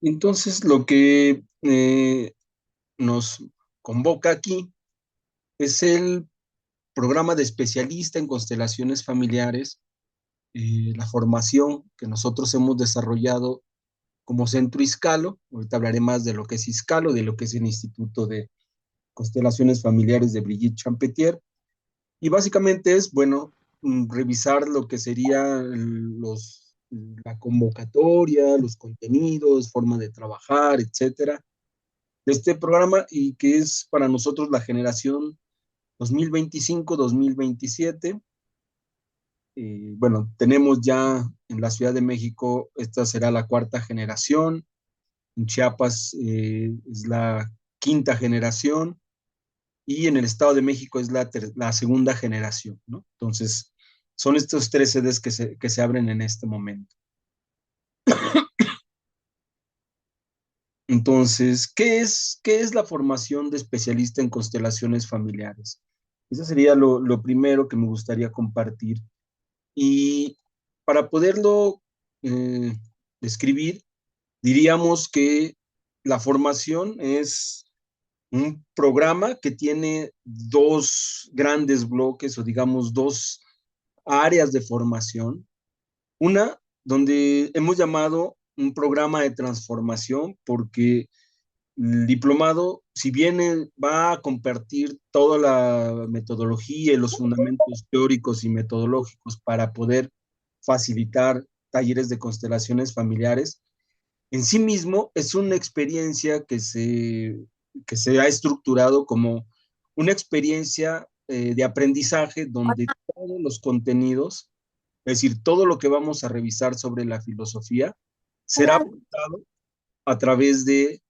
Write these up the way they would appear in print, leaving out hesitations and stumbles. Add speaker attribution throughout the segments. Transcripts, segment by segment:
Speaker 1: Entonces, lo que nos convoca aquí es el programa de especialista en constelaciones familiares, la formación que nosotros hemos desarrollado como Centro Iscalo. Ahorita hablaré más de lo que es Iscalo, de lo que es el Instituto de Constelaciones Familiares de Brigitte Champetier. Y básicamente es, bueno, revisar lo que sería la convocatoria, los contenidos, forma de trabajar, etcétera, de este programa y que es para nosotros la generación 2025-2027. Bueno, tenemos ya en la Ciudad de México, esta será la cuarta generación, en Chiapas es la quinta generación y en el Estado de México es la segunda generación, ¿no? Entonces, son estos tres sedes que se abren en este momento. Entonces, ¿qué es la formación de especialista en constelaciones familiares? Eso sería lo primero que me gustaría compartir. Y para poderlo eh, describir, diríamos que la formación es un programa que tiene dos grandes bloques o digamos dos áreas de formación. Una donde hemos llamado un programa de transformación porque el diplomado, si bien va a compartir toda la metodología y los fundamentos teóricos y metodológicos para poder facilitar talleres de constelaciones familiares, en sí mismo es una experiencia que se ha estructurado como una experiencia de aprendizaje donde todos los contenidos, es decir, todo lo que vamos a revisar sobre la filosofía, será aportado a través de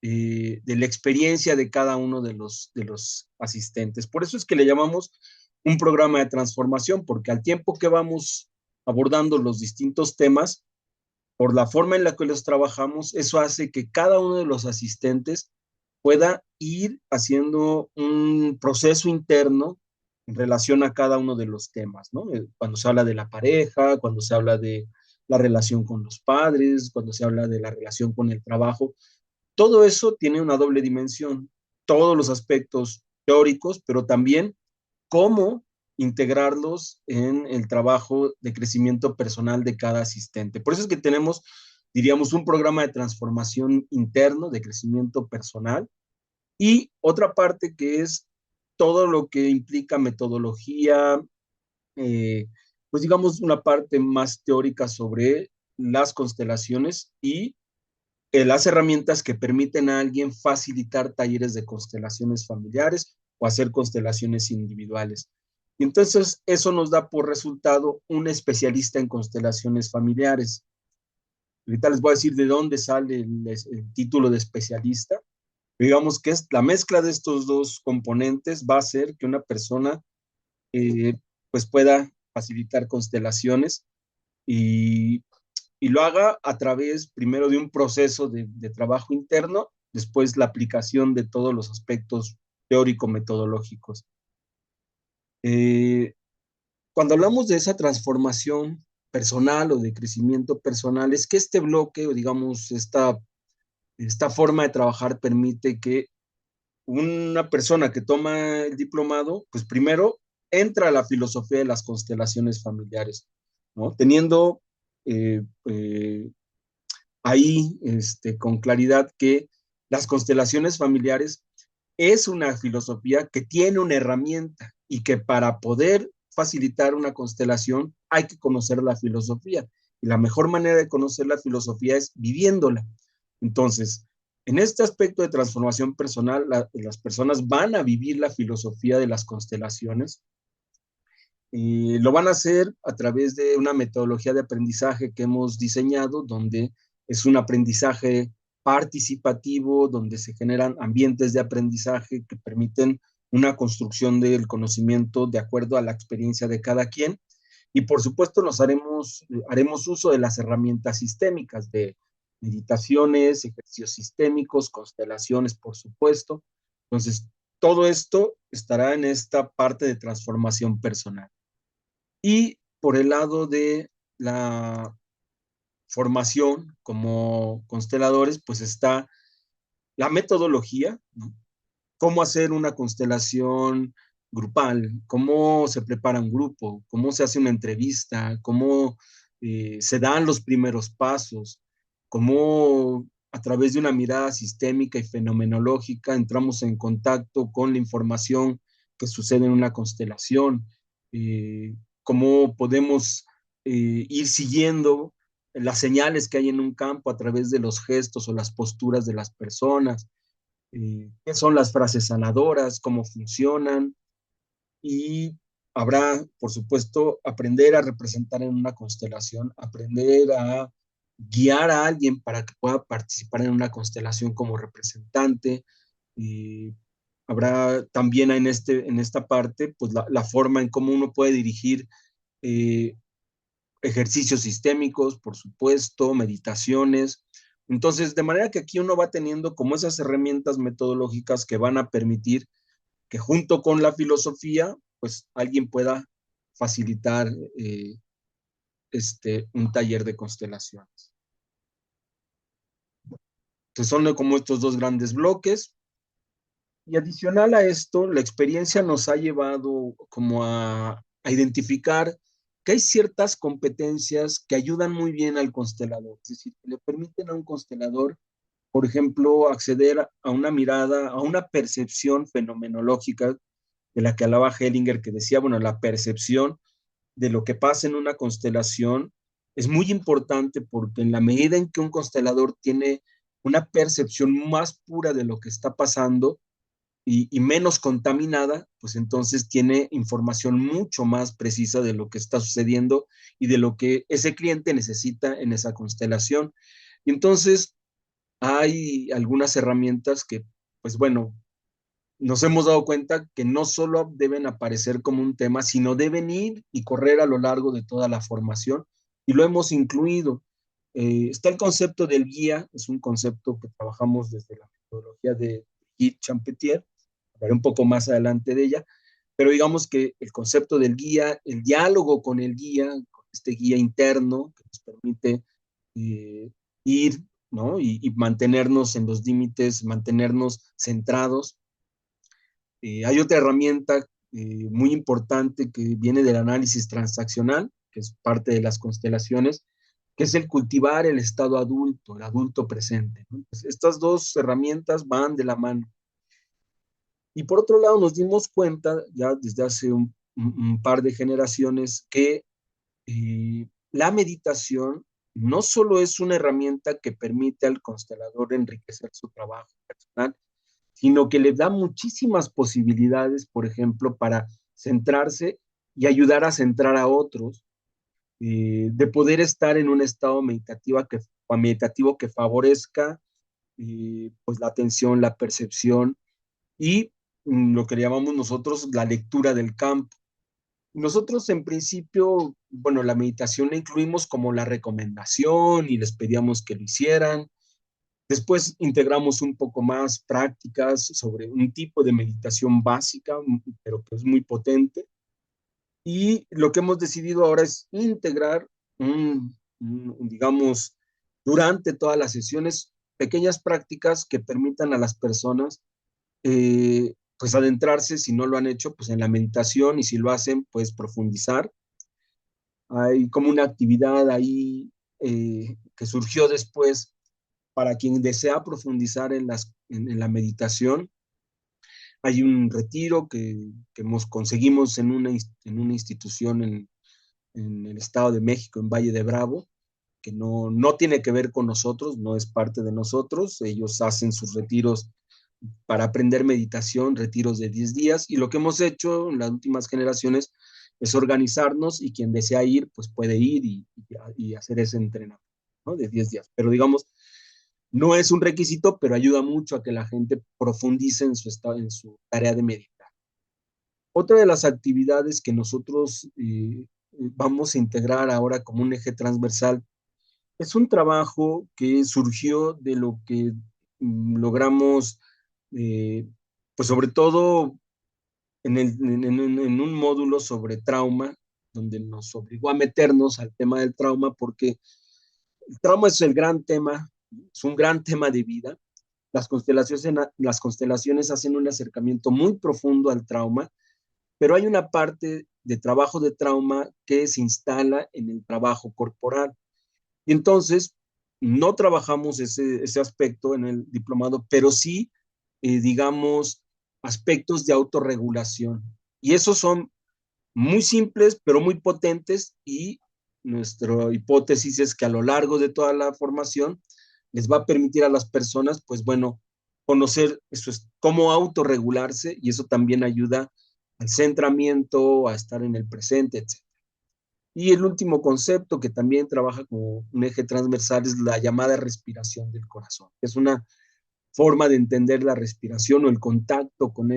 Speaker 1: la experiencia de cada uno de los asistentes. Por eso es que le llamamos un programa de transformación, porque al tiempo que vamos abordando los distintos temas, por la forma en la que los trabajamos, eso hace que cada uno de los asistentes pueda ir haciendo un proceso interno en relación a cada uno de los temas, ¿no? Cuando se habla de la pareja, cuando se habla de la relación con los padres, cuando se habla de la relación con el trabajo, todo eso tiene una doble dimensión, todos los aspectos teóricos, pero también cómo integrarlos en el trabajo de crecimiento personal de cada asistente. Por eso es que tenemos, diríamos, un programa de transformación interno, de crecimiento personal, y otra parte que es todo lo que implica metodología, eh, pues digamos una parte más teórica sobre las constelaciones y las herramientas que permiten a alguien facilitar talleres de constelaciones familiares o hacer constelaciones individuales. Y entonces eso nos da por resultado un especialista en constelaciones familiares. Ahorita les voy a decir de dónde sale el título de especialista. Digamos que es la mezcla de estos dos componentes va a hacer que una persona pues pueda facilitar constelaciones y lo haga a través primero de un proceso de trabajo interno, después la aplicación de todos los aspectos teórico-metodológicos. Eh, Cuando hablamos de esa transformación personal o de crecimiento personal, es que este bloque, o digamos, esta forma de trabajar permite que una persona que toma el diplomado, pues primero entra a la filosofía de las constelaciones familiares, ¿no? Teniendo ahí con claridad que las constelaciones familiares es una filosofía que tiene una herramienta y que para poder facilitar una constelación hay que conocer la filosofía. Y la mejor manera de conocer la filosofía es viviéndola. Entonces, en este aspecto de transformación personal, las personas van a vivir la filosofía de las constelaciones y lo van a hacer a través de una metodología de aprendizaje que hemos diseñado, donde es un aprendizaje participativo, donde se generan ambientes de aprendizaje que permiten una construcción del conocimiento de acuerdo a la experiencia de cada quien. Y por supuesto haremos uso de las herramientas sistémicas de meditaciones, ejercicios sistémicos, constelaciones, por supuesto. Entonces, todo esto estará en esta parte de transformación personal. Y por el lado de la formación como consteladores, pues está la metodología, ¿no? Cómo hacer una constelación grupal, cómo se prepara un grupo, cómo se hace una entrevista, cómo se dan los primeros pasos, cómo a través de una mirada sistémica y fenomenológica entramos en contacto con la información que sucede en una constelación, cómo podemos ir siguiendo las señales que hay en un campo a través de los gestos o las posturas de las personas, qué son las frases sanadoras, cómo funcionan, y habrá, por supuesto, aprender a representar en una constelación, aprender a guiar a alguien para que pueda participar en una constelación como representante. Y habrá también en esta parte, pues la forma en cómo uno puede dirigir eh, ejercicios sistémicos, por supuesto, meditaciones. Entonces, de manera que aquí uno va teniendo como esas herramientas metodológicas que van a permitir que junto con la filosofía, pues alguien pueda facilitar un taller de constelaciones. Entonces son como estos dos grandes bloques. Y adicional a esto, la experiencia nos ha llevado como a identificar que hay ciertas competencias que ayudan muy bien al constelador, es decir, que le permiten a un constelador, por ejemplo, acceder a una mirada, a una percepción fenomenológica de la que hablaba Hellinger, que decía, bueno, la percepción de lo que pasa en una constelación es muy importante porque en la medida en que un constelador tiene una percepción más pura de lo que está pasando y menos contaminada, pues entonces tiene información mucho más precisa de lo que está sucediendo y de lo que ese cliente necesita en esa constelación. Y entonces hay algunas herramientas que, pues bueno, nos hemos dado cuenta que no solo deben aparecer como un tema, sino deben ir y correr a lo largo de toda la formación, y lo hemos incluido. Está el concepto del guía, es un concepto que trabajamos desde la metodología de Guy Champetier, hablaré un poco más adelante de ella, pero digamos que el concepto del guía, el diálogo con el guía, con este guía interno que nos permite ir, ¿no? Y mantenernos en los límites, mantenernos centrados. Hay otra herramienta muy importante que viene del análisis transaccional, que es parte de las constelaciones, que es el cultivar el estado adulto, el adulto presente, ¿no? Pues estas dos herramientas van de la mano. Y por otro lado, nos dimos cuenta ya desde hace un par de generaciones que la meditación no solo es una herramienta que permite al constelador enriquecer su trabajo personal, sino que le da muchísimas posibilidades, por ejemplo, para centrarse y ayudar a centrar a otros, de poder estar en un estado meditativo que favorezca pues la atención, la percepción y lo que llamamos nosotros la lectura del campo. Nosotros en principio, bueno, la meditación la incluimos como la recomendación y les pedíamos que lo hicieran. Después integramos un poco más prácticas sobre un tipo de meditación básica, pero que es muy potente. Y lo que hemos decidido ahora es integrar, digamos, durante todas las sesiones, pequeñas prácticas que permitan a las personas, pues adentrarse, si no lo han hecho, pues en la meditación, y si lo hacen, pues profundizar. Hay como una actividad ahí que surgió después para quien desea profundizar en la meditación. Hay un retiro que conseguimos en una institución en el Estado de México, en Valle de Bravo, que no tiene que ver con nosotros, no es parte de nosotros. Ellos hacen sus retiros para aprender meditación, retiros de 10 días, y lo que hemos hecho en las últimas generaciones es organizarnos, y quien desea ir, pues puede ir y hacer ese entrenamiento, ¿no? De 10 días. Pero digamos, no es un requisito, pero ayuda mucho a que la gente profundice en su, estado, en su tarea de meditar. Otra de las actividades que nosotros vamos a integrar ahora como un eje transversal es un trabajo que surgió de lo que logramos, eh, pues sobre todo en un módulo sobre trauma, donde nos obligó a meternos al tema del trauma, porque El trauma es el gran tema, es un gran tema de vida. Las constelaciones hacen un acercamiento muy profundo al trauma, pero hay una parte de trabajo de trauma que se instala en el trabajo corporal. Y entonces, no trabajamos ese aspecto en el diplomado, pero sí, digamos, aspectos de autorregulación. Y esos son muy simples, pero muy potentes, y nuestra hipótesis es que a lo largo de toda la formación les va a permitir a las personas, pues bueno, conocer eso es, cómo autorregularse, y eso también ayuda al centramiento, a estar en el presente, etc. Y el último concepto que también trabaja como un eje transversal es la llamada respiración del corazón. Es una forma de entender la respiración o el contacto con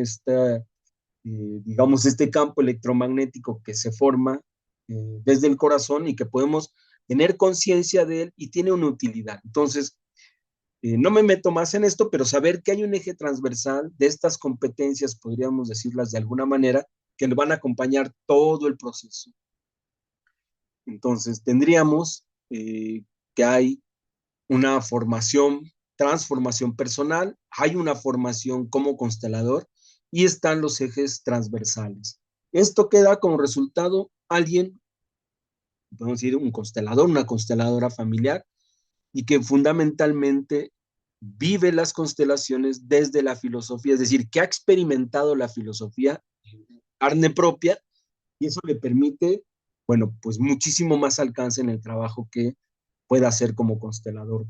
Speaker 1: digamos, este campo electromagnético que se forma desde el corazón y que podemos tener conciencia de él y tiene una utilidad. Entonces, no me meto más en esto, pero saber que hay un eje transversal de estas competencias, podríamos decirlas de alguna manera, que nos van a acompañar todo el proceso. Entonces, tendríamos que hay una formación, transformación personal, hay una formación como constelador y están los ejes transversales. Esto queda como resultado alguien, podemos decir, un constelador, una consteladora familiar, y que fundamentalmente vive las constelaciones desde la filosofía, es decir, que ha experimentado la filosofía en carne propia, y eso le permite, bueno, pues muchísimo más alcance en el trabajo que pueda hacer como constelador.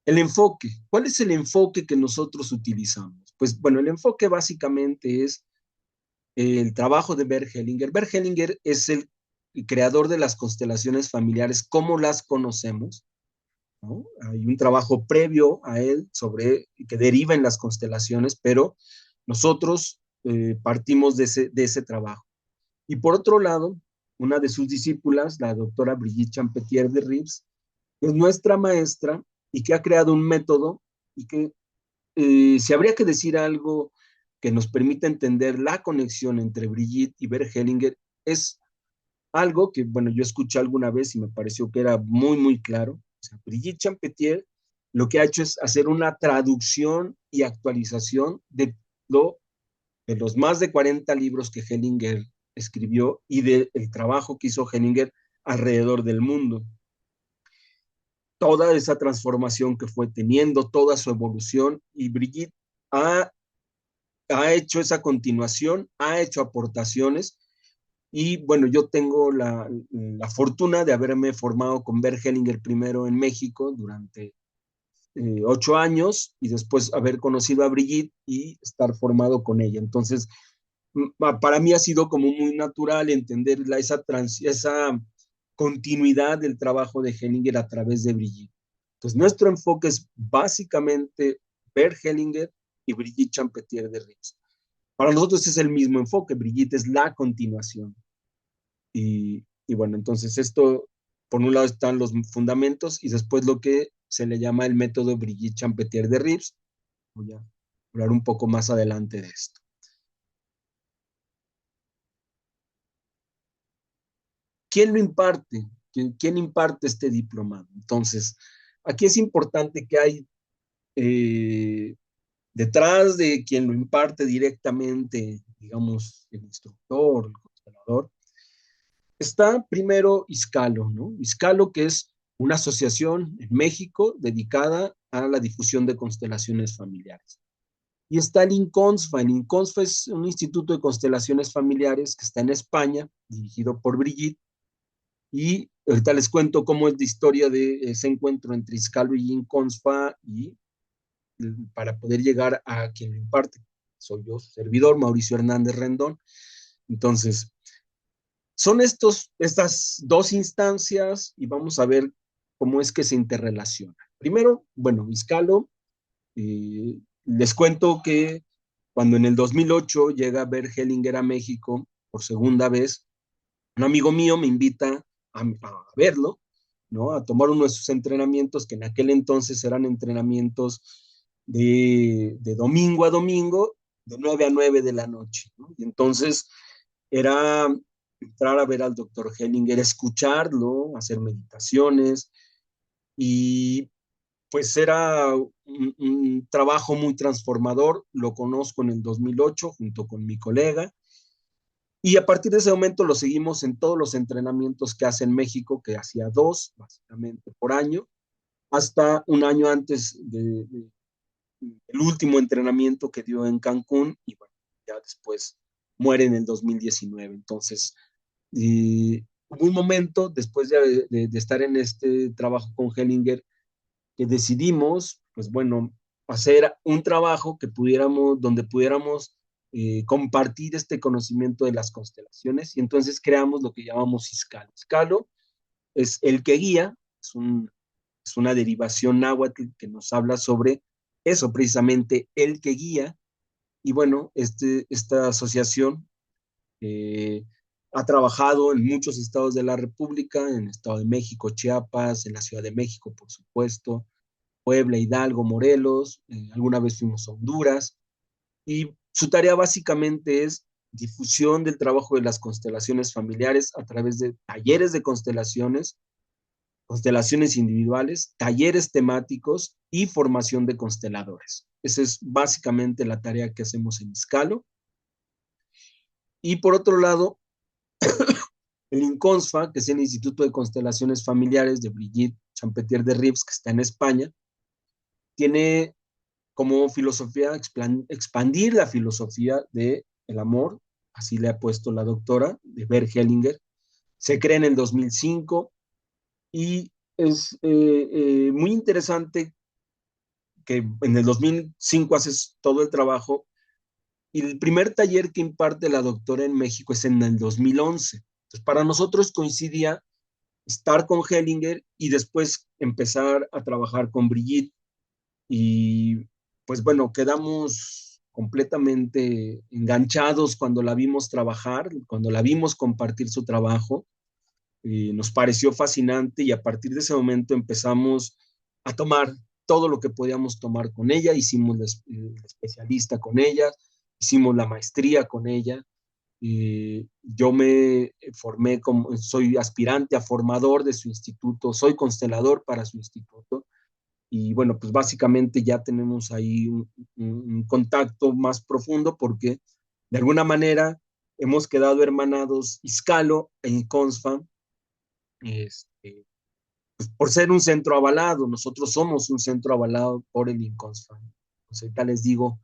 Speaker 1: El enfoque, ¿cuál es el enfoque que nosotros utilizamos? Pues bueno, el enfoque básicamente es el trabajo de Bert Hellinger. Bert Hellinger es el creador de las constelaciones familiares como las conocemos, ¿no? Hay un trabajo previo a él sobre que deriva en las constelaciones, pero nosotros partimos de ese trabajo. Y por otro lado, una de sus discípulas, la doctora Brigitte Champetier de Rives, es nuestra maestra y que ha creado un método y que si habría que decir algo que nos permita entender la conexión entre Brigitte y Bert Hellinger, es algo que, bueno, yo escuché alguna vez y me pareció que era muy, muy claro. O sea, Brigitte Champetier lo que ha hecho es hacer una traducción y actualización de los más de 40 libros que Hellinger escribió y del trabajo que hizo Hellinger alrededor del mundo. Toda esa transformación que fue teniendo, toda su evolución, y Brigitte ha, ha hecho esa continuación, ha hecho aportaciones, y bueno, yo tengo la fortuna de haberme formado con Bert Hellinger primero en México durante 8 años y después haber conocido a Brigitte y estar formado con ella. Entonces, para mí ha sido como muy natural entender esa continuidad del trabajo de Hellinger a través de Brigitte. Entonces, nuestro enfoque es básicamente Bert Hellinger y Brigitte Champetier de Rives. Para nosotros es el mismo enfoque, Brigitte es la continuación. Y bueno, entonces esto, por un lado están los fundamentos y después lo que se le llama el método Brigitte Champetier de Rives. Voy a hablar un poco más adelante de esto. ¿Quién lo imparte? ¿Quién imparte este diplomado? Entonces, aquí es importante que hay detrás de quien lo imparte directamente, digamos, el instructor, el constelador, está primero Iscalo, ¿no? Iscalo, que es una asociación en México dedicada a la difusión de constelaciones familiares. Y está el INCONSFA. El INCONSFA es un instituto de constelaciones familiares que está en España, dirigido por Brigitte. Y ahorita les cuento cómo es la historia de ese encuentro entre Iscalo y INCONSFA y para poder llegar a quien lo imparte. Soy yo, su servidor, Mauricio Hernández Rendón. Entonces, son estas dos instancias y vamos a ver cómo es que se interrelacionan. Primero, bueno, Iscalo, les cuento que cuando en el 2008 llega Bert Hellinger a México por segunda vez, un amigo mío me invita a verlo, ¿no? A tomar uno de sus entrenamientos, que en aquel entonces eran entrenamientos de domingo a domingo, de 9 a 9 de la noche, ¿no? Y entonces era entrar a ver al doctor Hellinger, escucharlo, hacer meditaciones y pues era un trabajo muy transformador. Lo conozco en el 2008 junto con mi colega y a partir de ese momento lo seguimos en todos los entrenamientos que hace en México, que hacía dos básicamente por año, hasta un año antes el último entrenamiento que dio en Cancún y bueno, ya después muere en el 2019. Entonces, hubo un momento después de estar en este trabajo con Hellinger que decidimos, pues bueno, hacer un trabajo que pudiéramos, donde pudiéramos compartir este conocimiento de las constelaciones y entonces creamos lo que llamamos Iskalo. Iskalo es el que guía, es una derivación náhuatl que nos habla sobre eso, precisamente el que guía. Y bueno, esta asociación eh, ha trabajado en muchos estados de la República, en el Estado de México, Chiapas, en la Ciudad de México, por supuesto, Puebla, Hidalgo, Morelos, alguna vez fuimos a Honduras, y su tarea básicamente es difusión del trabajo de las constelaciones familiares a través de talleres de constelaciones, constelaciones individuales, talleres temáticos y formación de consteladores. Esa es básicamente la tarea que hacemos en Iscalo. Y por otro lado, el INCONSFA, que es el Instituto de Constelaciones Familiares de Brigitte Champetier de Rives, que está en España, tiene como filosofía expandir la filosofía del amor, así le ha puesto la doctora de Bert Hellinger. Se crea en el 2005 y es muy interesante que en el 2005 haces todo el trabajo y el primer taller que imparte la doctora en México es en el 2011. Entonces, para nosotros coincidía estar con Hellinger y después empezar a trabajar con Brigitte. Y pues bueno, quedamos completamente enganchados cuando la vimos trabajar, cuando la vimos compartir su trabajo. Nos pareció fascinante y a partir de ese momento empezamos a tomar todo lo que podíamos tomar con ella, hicimos la especialista con ella, hicimos la maestría con ella. Yo me formé como, soy aspirante a formador de su instituto, soy constelador para su instituto y bueno, pues básicamente ya tenemos ahí un contacto más profundo porque de alguna manera hemos quedado hermanados Iscalo e Inconsfa, este, pues por ser un centro avalado, nosotros somos un centro avalado por el Inconsfa. Entonces, ahorita les digo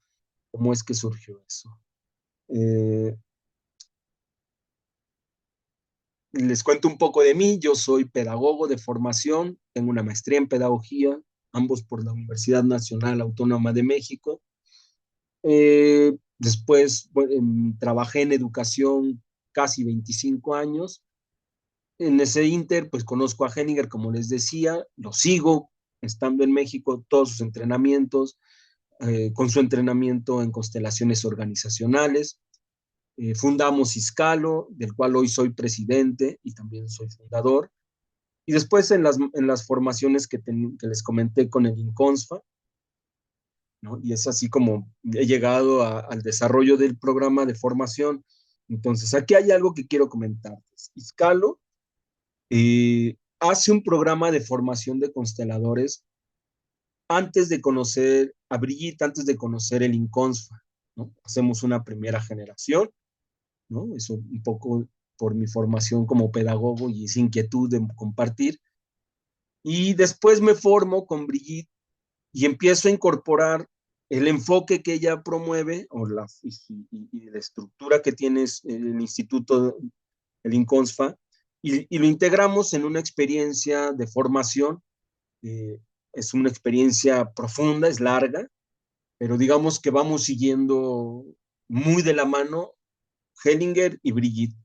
Speaker 1: cómo es que surgió eso. Eh, Les cuento un poco de mí, yo soy pedagogo de formación, tengo una maestría en pedagogía, ambos por la Universidad Nacional Autónoma de México. Después bueno, trabajé en educación casi 25 años. En ese inter, pues conozco a Henninger, como les decía, lo sigo estando en México, todos sus entrenamientos, con su entrenamiento en constelaciones organizacionales. Fundamos Iscalo, del cual hoy soy presidente y también soy fundador. Y después en las formaciones que les comenté con el INCONSFA, ¿no? Y es así como he llegado al desarrollo del programa de formación. Entonces, aquí hay algo que quiero comentarles. Iscalo hace un programa de formación de consteladores antes de conocer a Brigitte, antes de conocer el INCONSFA, ¿no? Hacemos una primera generación, ¿no? Eso un poco por mi formación como pedagogo y esa inquietud de compartir. Y después me formo con Brigitte y empiezo a incorporar el enfoque que ella promueve o y la estructura que tiene el instituto, el INCONSFA, y lo integramos en una experiencia de formación. Eh, es una experiencia profunda, es larga, pero digamos que vamos siguiendo muy de la mano Hellinger y Brigitte.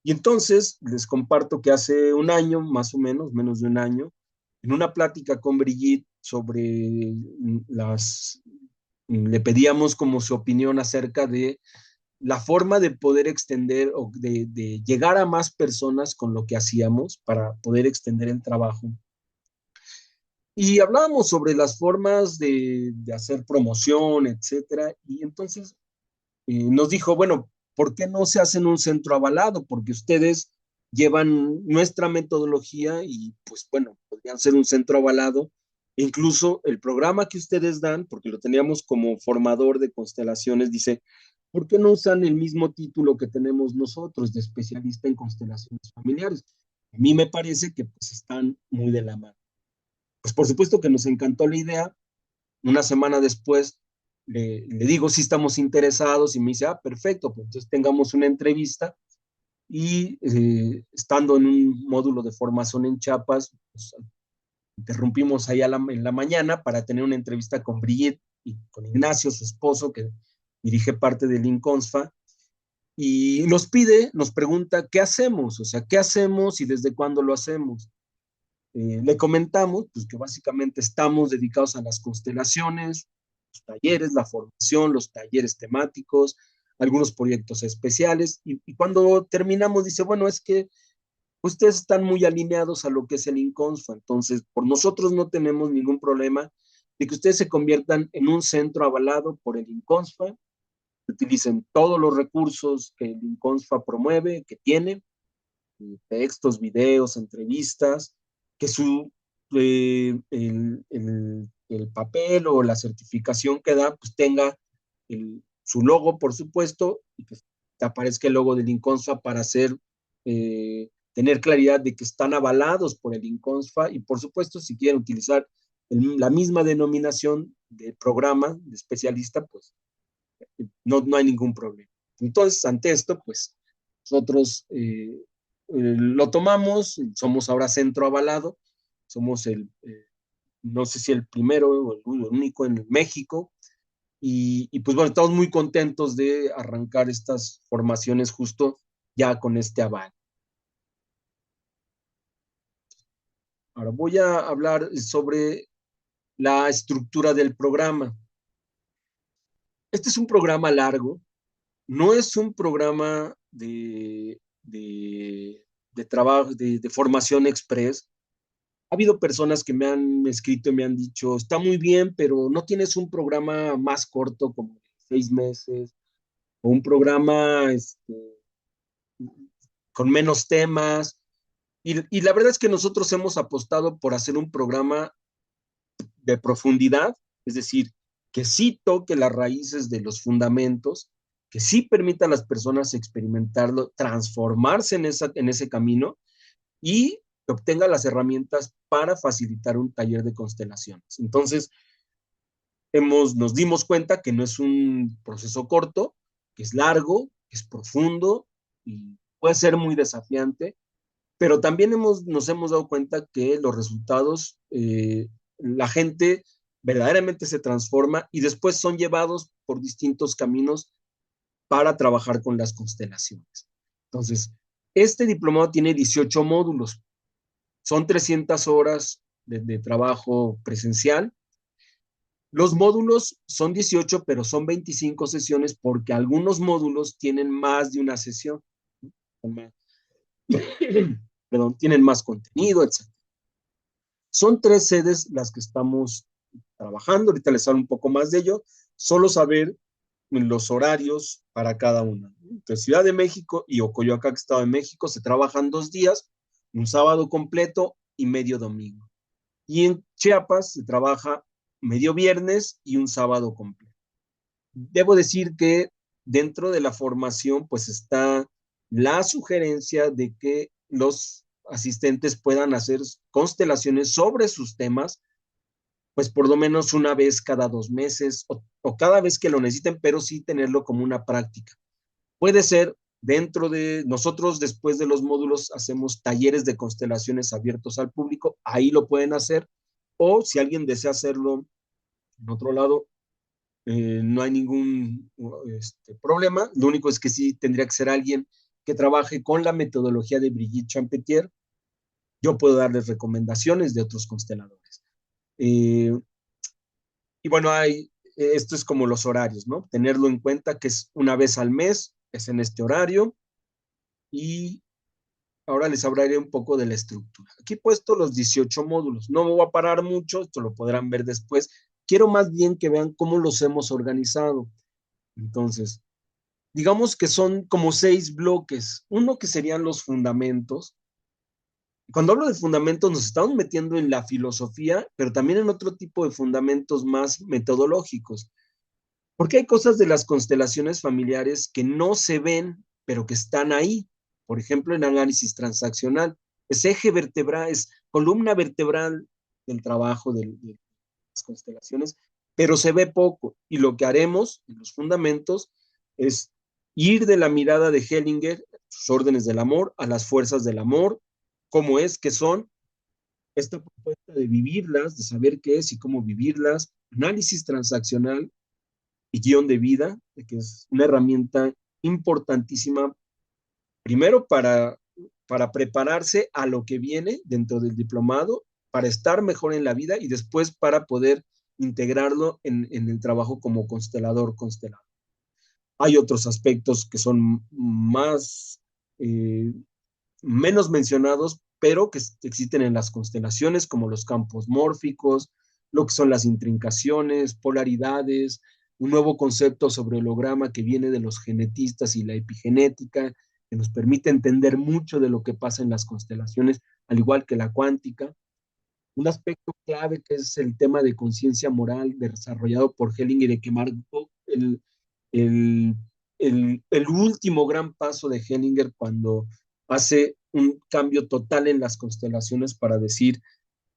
Speaker 1: Y entonces les comparto que hace un año, más o menos, menos de un año, en una plática con Brigitte sobre le pedíamos como su opinión acerca de la forma de poder extender o de llegar a más personas con lo que hacíamos para poder extender el trabajo. Y hablábamos sobre las formas de hacer promoción, etcétera. Y entonces nos dijo, bueno, ¿por qué no se hacen un centro avalado? Porque ustedes llevan nuestra metodología y pues bueno, podrían ser un centro avalado. Incluso el programa que ustedes dan, porque lo teníamos como formador de constelaciones, dice, ¿por qué no usan el mismo título que tenemos nosotros de especialista en constelaciones familiares? A mí me parece que pues están muy de la mano. Pues por supuesto que nos encantó la idea. Una semana después le digo si estamos interesados y me dice, ah, perfecto, pues entonces tengamos una entrevista y estando en un módulo de formación en Chiapas, pues, interrumpimos ahí en la mañana para tener una entrevista con Brigitte y con Ignacio, su esposo, que dirige parte del INCONSFA, y nos pregunta, ¿qué hacemos? O sea, ¿qué hacemos y desde cuándo lo hacemos? Le comentamos pues, que básicamente estamos dedicados a las constelaciones, los talleres, la formación, los talleres temáticos, algunos proyectos especiales, y cuando terminamos dice, bueno, es que ustedes están muy alineados a lo que es el INCONSFA, entonces por nosotros no tenemos ningún problema de que ustedes se conviertan en un centro avalado por el INCONSFA, utilicen todos los recursos que el INCONSFA promueve, que tiene, textos, videos, entrevistas, que el papel o la certificación que da, pues tenga su logo, por supuesto, y que te aparezca el logo del INCONSFA para tener claridad de que están avalados por el INCONSFA y, por supuesto, si quieren utilizar la misma denominación de programa, de especialista, pues no hay ningún problema. Entonces, ante esto, pues nosotros lo tomamos, somos ahora centro avalado, somos no sé si el primero o el único en México, y pues bueno, estamos muy contentos de arrancar estas formaciones justo ya con este aval. Ahora voy a hablar sobre la estructura del programa. Este es un programa largo, no es un programa de trabajo, de formación express. Ha habido personas que me han escrito y me han dicho, está muy bien, pero no tienes un programa más corto, como 6 meses, o un programa con menos temas. Y la verdad es que nosotros hemos apostado por hacer un programa de profundidad, es decir, que sí toque las raíces de los fundamentos, que sí permita a las personas experimentarlo, transformarse en ese camino y que obtenga las herramientas para facilitar un taller de constelaciones. Entonces, nos dimos cuenta que no es un proceso corto, que es largo, que es profundo y puede ser muy desafiante, pero también nos hemos dado cuenta que los resultados, la gente verdaderamente se transforma y después son llevados por distintos caminos para trabajar con las constelaciones. Entonces, este diplomado tiene 18 módulos, son 300 horas de trabajo presencial. Los módulos son 18, pero son 25 sesiones porque algunos módulos tienen más de una sesión. Perdón, tienen más contenido, etc. Son 3 sedes las que estamos trabajando. Ahorita les hablo un poco más de ello. Solo saber los horarios para cada una. Entre Ciudad de México y Ocoyoacac, Estado de México, se trabajan 2 días, un sábado completo y medio domingo. Y en Chiapas se trabaja medio viernes y un sábado completo. Debo decir que dentro de la formación, pues está la sugerencia de que los asistentes puedan hacer constelaciones sobre sus temas, pues por lo menos una vez cada 2 meses o cada vez que lo necesiten, pero sí tenerlo como una práctica. Puede ser dentro de nosotros, después de los módulos, hacemos talleres de constelaciones abiertos al público, ahí lo pueden hacer, o si alguien desea hacerlo en otro lado, no hay ningún problema. Lo único es que sí tendría que ser alguien que trabaje con la metodología de Brigitte Champetier. Yo puedo darles recomendaciones de otros consteladores. Y bueno, esto es como los horarios, ¿no? Tenerlo en cuenta que es una vez al mes, es en este horario. Y ahora les hablaré un poco de la estructura. Aquí he puesto los 18 módulos. No me voy a parar mucho, esto lo podrán ver después. Quiero más bien que vean cómo los hemos organizado. Entonces, digamos que son como 6 bloques. Uno que serían los fundamentos. Cuando hablo de fundamentos nos estamos metiendo en la filosofía, pero también en otro tipo de fundamentos más metodológicos. Porque hay cosas de las constelaciones familiares que no se ven, pero que están ahí. Por ejemplo, en análisis transaccional. Es eje vertebral, es columna vertebral del trabajo de las constelaciones, pero se ve poco. Y lo que haremos en los fundamentos es ir de la mirada de Hellinger, sus órdenes del amor, a las fuerzas del amor, cómo es que son, esta propuesta de vivirlas, de saber qué es y cómo vivirlas, análisis transaccional y guión de vida, que es una herramienta importantísima, primero para prepararse a lo que viene dentro del diplomado, para estar mejor en la vida y después para poder integrarlo en el trabajo como constelador, constelador. Hay otros aspectos que son más, menos mencionados, pero que existen en las constelaciones, como los campos mórficos, lo que son las intrincaciones, polaridades, un nuevo concepto sobre holograma que viene de los genetistas y la epigenética, que nos permite entender mucho de lo que pasa en las constelaciones, al igual que la cuántica. Un aspecto clave que es el tema de conciencia moral desarrollado por Hellinger y que marcó el, el último gran paso de Hellinger cuando hace un cambio total en las constelaciones para decir,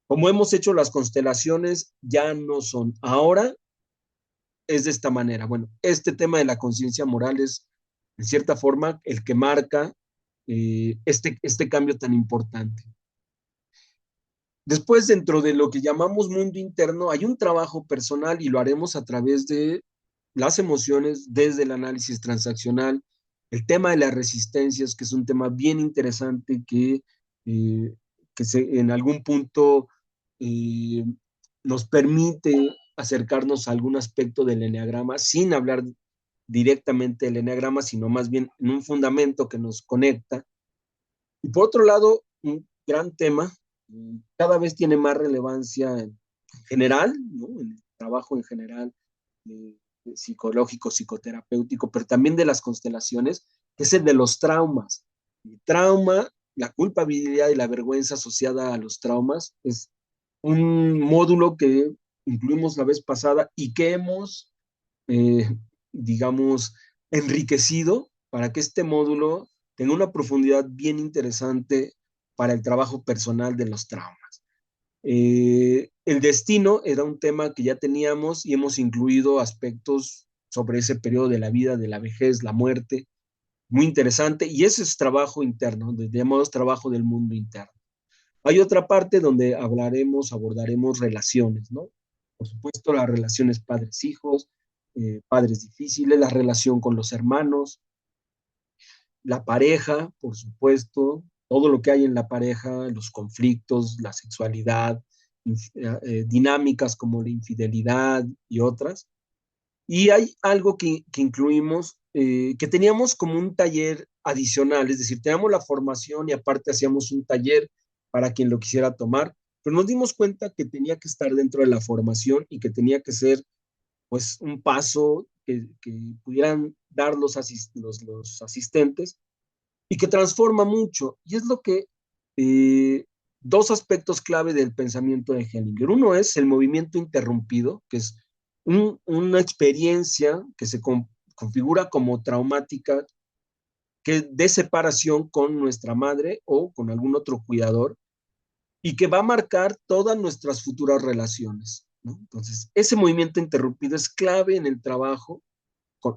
Speaker 1: como hemos hecho las constelaciones, ya no son. Ahora es de esta manera. Bueno, este tema de la conciencia moral es, en cierta forma, el que marca este cambio tan importante. Después, dentro de lo que llamamos mundo interno, hay un trabajo personal y lo haremos a través de las emociones, desde el análisis transaccional, el tema de las resistencias, que es un tema bien interesante eh, en algún punto eh, nos permite acercarnos a algún aspecto del eneagrama sin hablar directamente del eneagrama, sino más bien en un fundamento que nos conecta. Y por otro lado, un gran tema, cada vez tiene más relevancia en general, ¿no? En el trabajo en general, eh, psicológico, psicoterapéutico, pero también de las constelaciones, que es el de los traumas. El trauma, la culpabilidad y la vergüenza asociada a los traumas es un módulo que incluimos la vez pasada y que hemos, eh, digamos, enriquecido para que este módulo tenga una profundidad bien interesante para el trabajo personal de los traumas. El destino era un tema que ya teníamos y hemos incluido aspectos sobre ese periodo de la vida, de la vejez, la muerte, muy interesante, y ese es trabajo interno, donde llamamos trabajo del mundo interno. Hay otra parte donde abordaremos relaciones, ¿no? Por supuesto, las relaciones padres-hijos, padres difíciles, la relación con los hermanos, la pareja, por supuesto, todo lo que hay en la pareja, los conflictos, la sexualidad, dinámicas como la infidelidad y otras. Y hay algo que incluimos, que teníamos como un taller adicional, es decir, teníamos la formación y aparte hacíamos un taller para quien lo quisiera tomar, pero nos dimos cuenta que tenía que estar dentro de la formación y que tenía que ser pues un paso que pudieran dar los asistentes y que transforma mucho. Y es lo que eh, dos aspectos clave del pensamiento de Hellinger. Uno es el movimiento interrumpido, que es una experiencia que se configura como traumática, que de separación con nuestra madre o con algún otro cuidador, y que va a marcar todas nuestras futuras relaciones, ¿no? Entonces, ese movimiento interrumpido es clave en el trabajo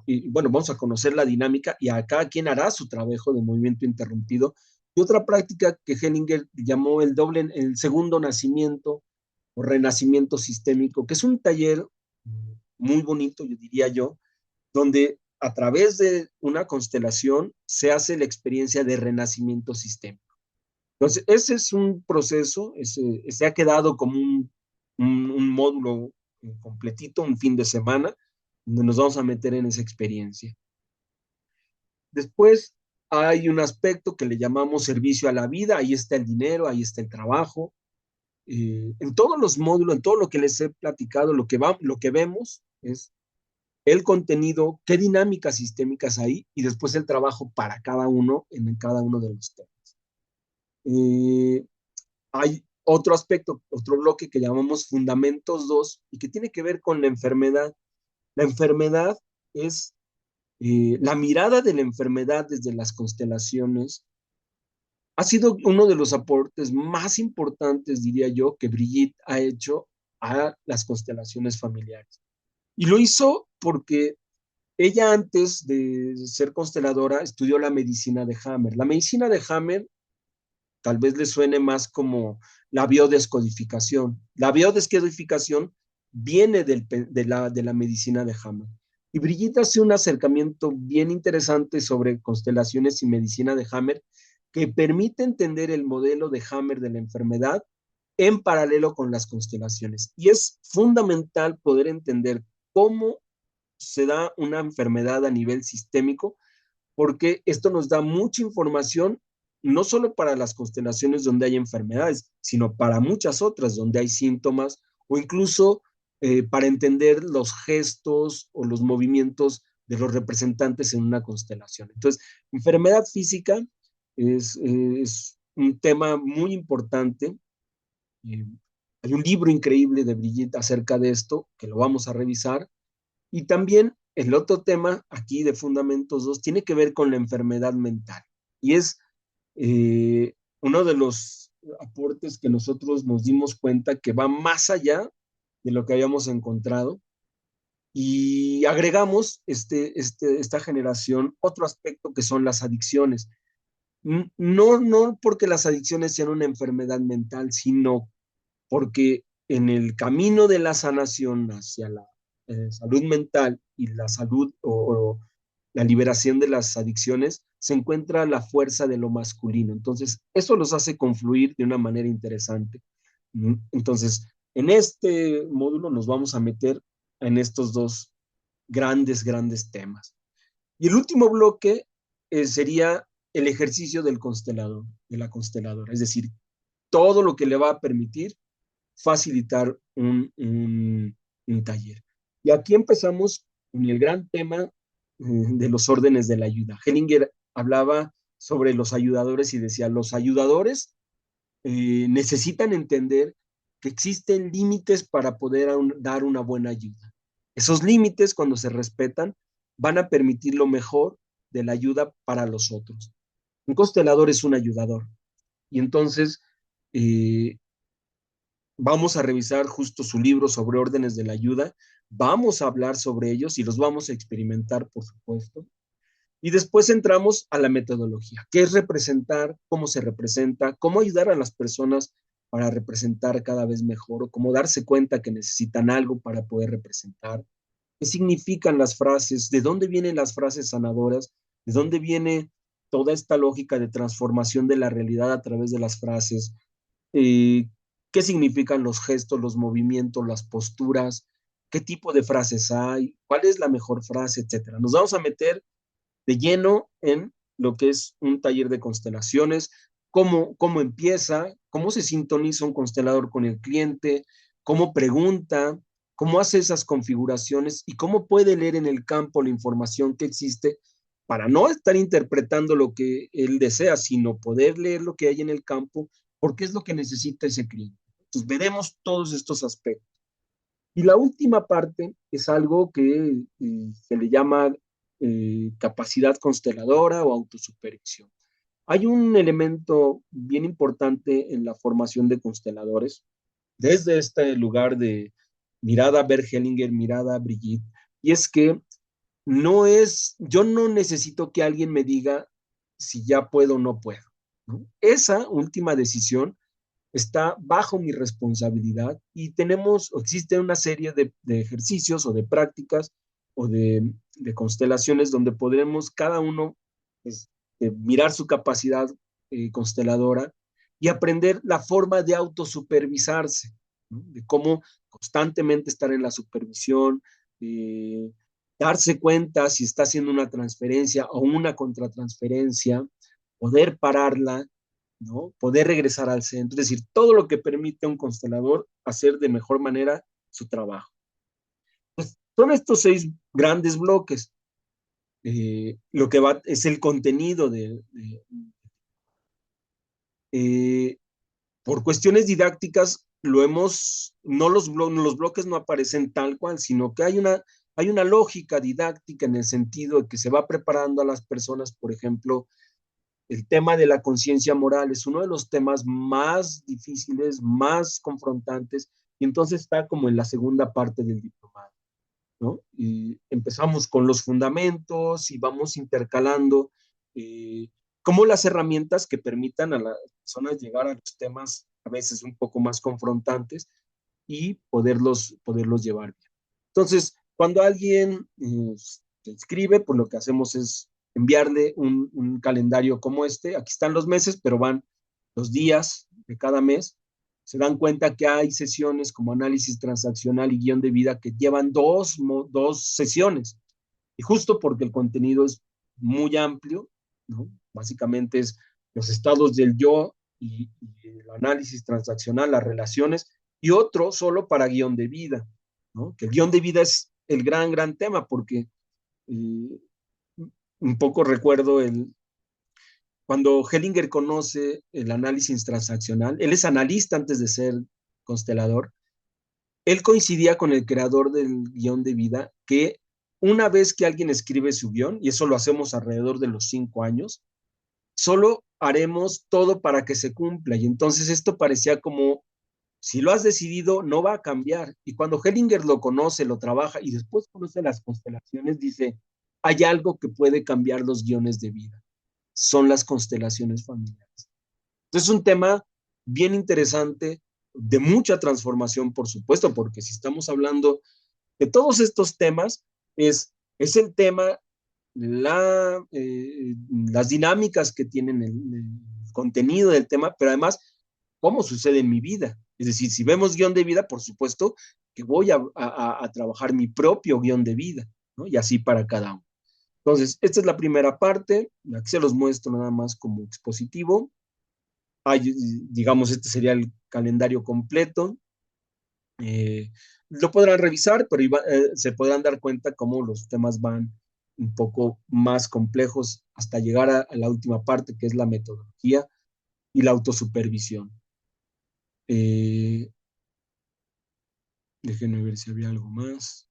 Speaker 1: y bueno, vamos a conocer la dinámica y a cada quien hará su trabajo de movimiento interrumpido. Y otra práctica que Hellinger llamó el segundo nacimiento o renacimiento sistémico, que es un taller muy bonito, yo diría yo, donde a través de una constelación se hace la experiencia de renacimiento sistémico. Entonces, ese es un proceso, ese ha quedado como un módulo completito, un fin de semana, donde nos vamos a meter en esa experiencia. Después hay un aspecto que le llamamos servicio a la vida, ahí está el dinero, ahí está el trabajo. En todos los módulos, en todo lo que les he platicado, lo que vemos es el contenido, qué dinámicas sistémicas hay y después el trabajo para cada uno en cada uno de los temas. Eh, Hay otro aspecto, otro bloque que llamamos Fundamentos 2 y que tiene que ver con la enfermedad. La enfermedad es la mirada de la enfermedad desde las constelaciones. Ha sido uno de los aportes más importantes, diría yo, que Brigitte ha hecho a las constelaciones familiares. Y lo hizo porque ella antes de ser consteladora estudió la medicina de Hammer. La medicina de Hammer tal vez le suene más como la biodescodificación. La biodescodificación viene de la medicina de Hammer. Y Brigitte hace un acercamiento bien interesante sobre constelaciones y medicina de Hammer que permite entender el modelo de Hammer de la enfermedad en paralelo con las constelaciones. Y es fundamental poder entender cómo se da una enfermedad a nivel sistémico porque esto nos da mucha información, no solo para las constelaciones donde hay enfermedades, sino para muchas otras donde hay síntomas o incluso para entender los gestos o los movimientos de los representantes en una constelación. Entonces, enfermedad física es un tema muy importante. Eh, Hay un libro increíble de Brigitte acerca de esto, que lo vamos a revisar, y también el otro tema aquí de Fundamentos 2 tiene que ver con la enfermedad mental. Y es uno de los aportes que nosotros nos dimos cuenta que va más allá de lo que habíamos encontrado. Y agregamos esta generación otro aspecto que son las adicciones. No, no porque las adicciones sean una enfermedad mental, sino porque en el camino de la sanación hacia la salud mental y la salud o la liberación de las adicciones, se encuentra la fuerza de lo masculino. Entonces, eso los hace confluir de una manera interesante. Entonces, en este módulo nos vamos a meter en estos dos grandes, grandes temas. Y el último bloque sería el ejercicio del constelador, de la consteladora, es decir, todo lo que le va a permitir facilitar un taller. Y aquí empezamos con el gran tema de los órdenes de la ayuda. Hellinger hablaba sobre los ayudadores y decía, los ayudadores necesitan entender que existen límites para poder dar una buena ayuda. Esos límites, cuando se respetan, van a permitir lo mejor de la ayuda para los otros. Un constelador es un ayudador. Y entonces, eh, vamos a revisar justo su libro sobre órdenes de la ayuda, vamos a hablar sobre ellos y los vamos a experimentar, por supuesto. Y después entramos a la metodología, qué es representar, cómo se representa, cómo ayudar a las personas para representar cada vez mejor o cómo darse cuenta que necesitan algo para poder representar, qué significan las frases, de dónde vienen las frases sanadoras, de dónde viene toda esta lógica de transformación de la realidad a través de las frases, eh, qué significan los gestos, los movimientos, las posturas, qué tipo de frases hay, cuál es la mejor frase, etcétera. Nos vamos a meter de lleno en lo que es un taller de constelaciones, cómo empieza, cómo se sintoniza un constelador con el cliente, cómo pregunta, cómo hace esas configuraciones y cómo puede leer en el campo la información que existe para no estar interpretando lo que él desea, sino poder leer lo que hay en el campo, porque es lo que necesita ese cliente. Entonces, veremos todos estos aspectos. Y la última parte es algo que se le llama capacidad consteladora o autosupervisión. Hay un elemento bien importante en la formación de consteladores, desde este lugar de mirada Bergelinger, mirada Brigitte, y es que yo no necesito que alguien me diga si ya puedo o no puedo, ¿no? Esa última decisión está bajo mi responsabilidad y existe una serie de ejercicios o de prácticas o de constelaciones donde podremos cada uno pues, mirar su capacidad consteladora y aprender la forma de autosupervisarse, ¿no? De cómo constantemente estar en la supervisión, eh, darse cuenta si está haciendo una transferencia o una contratransferencia, poder pararla, ¿no? Poder regresar al centro, es decir, todo lo que permite a un constelador hacer de mejor manera su trabajo. Pues Son estos 6 grandes bloques. Lo que va es el contenido eh, por cuestiones didácticas, no los bloques no aparecen tal cual, sino que hay una lógica didáctica en el sentido de que se va preparando a las personas, por ejemplo, el tema de la conciencia moral es uno de los temas más difíciles, más confrontantes, y entonces está como en la segunda parte del diplomado, ¿no? Y empezamos con los fundamentos y vamos intercalando eh, como las herramientas que permitan a las personas llegar a los temas a veces un poco más confrontantes y poderlos llevar bien. Entonces, cuando alguien se inscribe, pues lo que hacemos es enviarle un calendario como este. Aquí están los meses, pero van los días de cada mes. Se dan cuenta que hay sesiones como análisis transaccional y guión de vida que llevan dos sesiones. Y justo porque el contenido es muy amplio, ¿no? Básicamente es los estados del yo y el análisis transaccional, las relaciones, y otro solo para guión de vida, ¿no? Que el guión de vida es el gran tema, porque eh, un poco recuerdo cuando Hellinger conoce el análisis transaccional, él es analista antes de ser constelador, él coincidía con el creador del guión de vida que una vez que alguien escribe su guión, y eso lo hacemos alrededor de los 5 años, solo haremos todo para que se cumpla. Y entonces esto parecía como, si lo has decidido, no va a cambiar. Y cuando Hellinger lo conoce, lo trabaja y después conoce las constelaciones, dice, hay algo que puede cambiar los guiones de vida. Son las constelaciones familiares. Entonces es un tema bien interesante, de mucha transformación, por supuesto, porque si estamos hablando de todos estos temas, es el tema, las dinámicas que tienen el contenido del tema, pero además, cómo sucede en mi vida. Es decir, si vemos guión de vida, por supuesto que voy a trabajar mi propio guión de vida, ¿no? Y así para cada uno. Entonces, esta es la primera parte, aquí se los muestro nada más como expositivo. Hay, digamos, este sería el calendario completo. Eh, lo podrán revisar, pero se podrán dar cuenta cómo los temas van un poco más complejos hasta llegar a la última parte, que es la metodología y la autosupervisión. Eh, Déjenme ver si había algo más.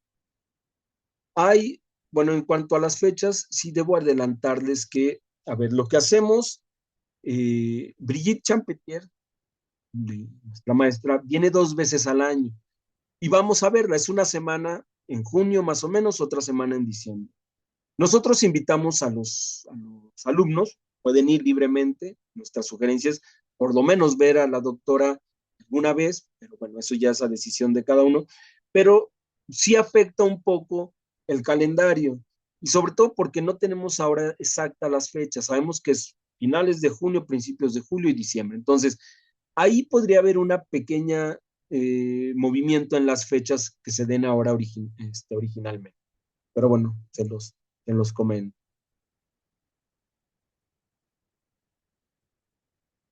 Speaker 1: Hay, bueno, en cuanto a las fechas, sí debo adelantarles que, a ver, lo que hacemos, Brigitte Champetier, nuestra maestra, viene 2 veces al año. Y vamos a verla, es una semana en junio más o menos, otra semana en diciembre. Nosotros invitamos a los alumnos, pueden ir libremente, nuestras sugerencias, por lo menos ver a la doctora alguna vez, pero bueno, eso ya es a decisión de cada uno, pero sí afecta un poco el calendario, y sobre todo porque no tenemos ahora exactas las fechas, sabemos que es finales de junio, principios de julio y diciembre, entonces ahí podría haber una pequeña movimiento en las fechas que se den ahora originalmente. Pero bueno, se los comento.